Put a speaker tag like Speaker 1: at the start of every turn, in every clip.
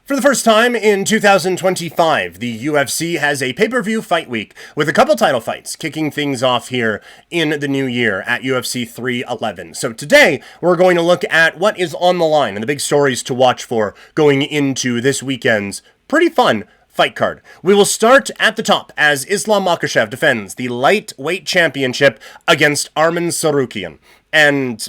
Speaker 1: For the first time in 2025, the UFC has a pay-per-view fight week with a couple title fights kicking things off here in the new year at UFC 311. So today, we're going to look at what is on the line and the big stories to watch for going into this weekend's pretty fun fight card. We will start at the top as Islam Makhachev defends the lightweight championship against Arman Tsarukyan. And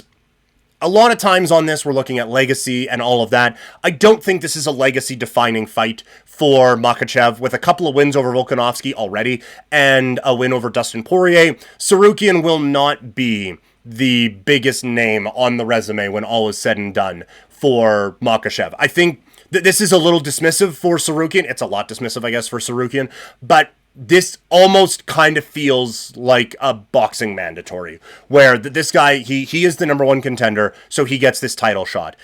Speaker 1: a lot of times on this, we're looking at legacy and all of that. I don't think this is a legacy-defining fight for Makhachev, with a couple of wins over Volkanovski already and a win over Dustin Poirier. Tsarukyan will not be the biggest name on the resume when all is said and done for Makhachev. I think that this is a little dismissive for Tsarukyan. It's a lot dismissive, I guess, for Tsarukyan, but this almost kind of feels like a boxing mandatory, where this guy, he is the number one contender, so he gets this title shot.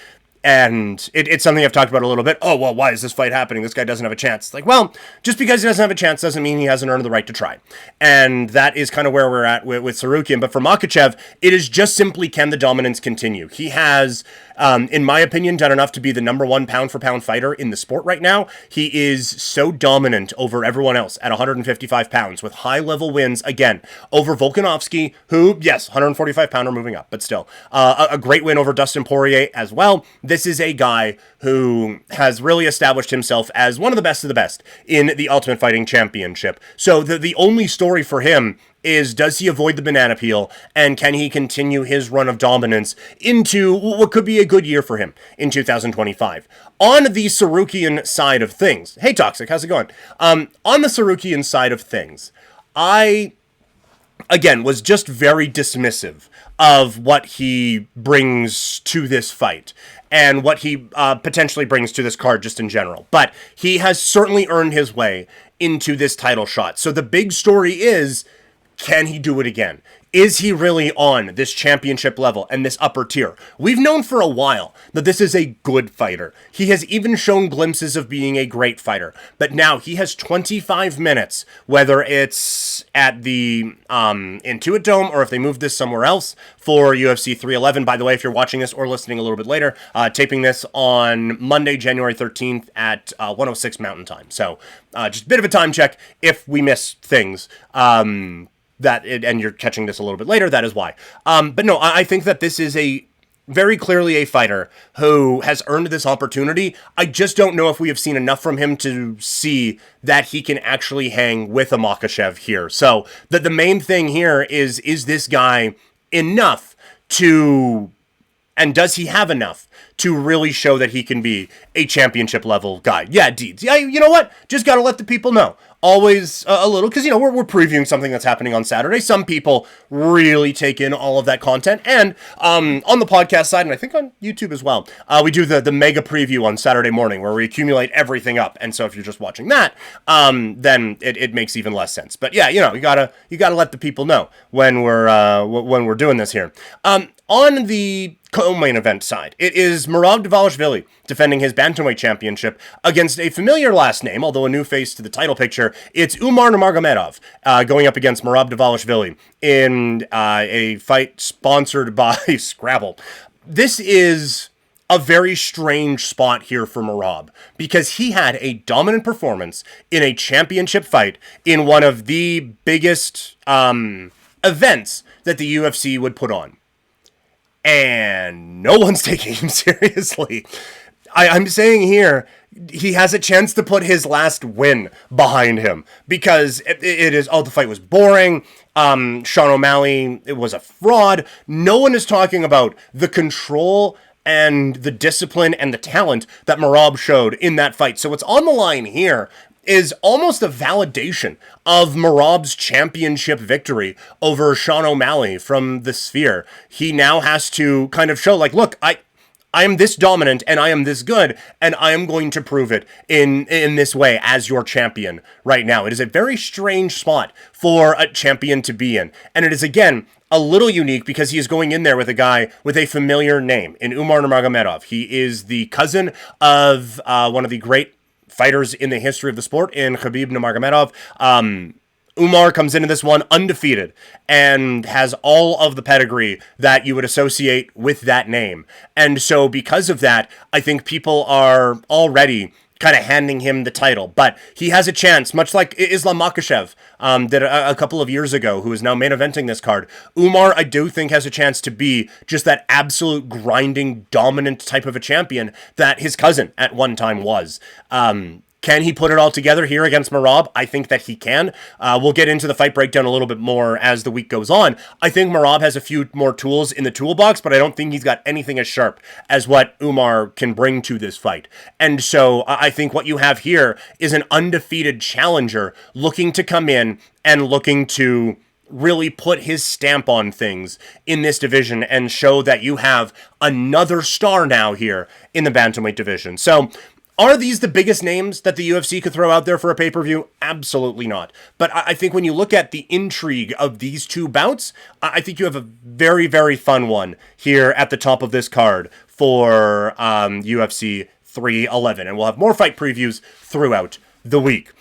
Speaker 1: And it's something I've talked about a little bit. Oh, well, why is this fight happening? This guy doesn't have a chance. Like, well, just because he doesn't have a chance doesn't mean he hasn't earned the right to try. And that is kind of where we're at with Tsarukyan. But for Makhachev, it is just simply, can the dominance continue? He has, in my opinion, done enough to be the number one pound-for-pound fighter in the sport right now. He is so dominant over everyone else at 155 pounds with high-level wins, again, over Volkanovski, who, yes, 145-pounder moving up, but still. A great win over Dustin Poirier as well. This is a guy who has really established himself as one of the best in the Ultimate Fighting Championship. So the only story for him is, does he avoid the banana peel, and can he continue his run of dominance into what could be a good year for him in 2025? On the Tsarukyan side of things, hey Toxic, how's it going? On the Tsarukyan side of things, I, again, was just very dismissive of what he brings to this fight and what he potentially brings to this card just in general. But he has certainly earned his way into this title shot. So the big story is, can he do it again? Is he really on this championship level and this upper tier? We've known for a while that this is a good fighter. He has even shown glimpses of being a great fighter. But now he has 25 minutes, whether it's at the Intuit Dome or if they move this somewhere else for UFC 311. By the way, if you're watching this or listening a little bit later, taping this on Monday, January 13th at 1:06 Mountain Time. So just a bit of a time check if we miss things. And you're catching this a little bit later, that is why. But no, I think that this is very clearly a fighter who has earned this opportunity. I just don't know if we have seen enough from him to see that he can actually hang with a Makhachev here. So the main thing here is this guy enough to, and does he have enough to really show that he can be a championship level guy? Yeah, Deeds. Yeah, you know what? Just got to let the people know. Always a little, because, we're previewing something that's happening on Saturday. Some people really take in all of that content. And on the podcast side, and I think on YouTube as well, we do the mega preview on Saturday morning where we accumulate everything up. And so if you're just watching that, then it makes even less sense. But yeah, you gotta let the people know when we're doing this here. On the co-main event side, it is Merab Dvalishvili defending his bantamweight championship against a familiar last name, although a new face to the title picture. It's Umar Nurmagomedov going up against Merab Dvalishvili in a fight sponsored by Scrabble. This is a very strange spot here for Merab, because he had a dominant performance in a championship fight in one of the biggest events that the UFC would put on. And no one's taking him seriously. I'm saying here, he has a chance to put his last win behind him, because it is, the fight was boring. Sean O'Malley, it was a fraud. No one is talking about the control and the discipline and the talent that Merab showed in that fight. So what's on the line here is almost a validation of Merab's championship victory over Sean O'Malley from the Sphere. He now has to kind of show, like, look, I am this dominant and I am this good, and I am going to prove it in this way as your champion right now. It is a very strange spot for a champion to be in. And it is, again, a little unique because he is going in there with a guy with a familiar name in Umar Nurmagomedov. He is the cousin of one of the great fighters in the history of the sport in Khabib Nurmagomedov. Umar comes into this one undefeated and has all of the pedigree that you would associate with that name. And so because of that, I think people are already kind of handing him the title. But he has a chance, much like Islam Makhachev did a couple of years ago, who is now main eventing this card. Umar, I do think, has a chance to be just that absolute grinding, dominant type of a champion that his cousin at one time was. Can he put it all together here against Merab? I think that he can. We'll get into the fight breakdown a little bit more as the week goes on. I think Merab has a few more tools in the toolbox, but I don't think he's got anything as sharp as what Umar can bring to this fight. And so I think what you have here is an undefeated challenger looking to come in and looking to really put his stamp on things in this division and show that you have another star now here in the bantamweight division. So are these the biggest names that the UFC could throw out there for a pay-per-view? Absolutely not. But I think when you look at the intrigue of these two bouts, I think you have a very, very fun one here at the top of this card for UFC 311. And we'll have more fight previews throughout the week.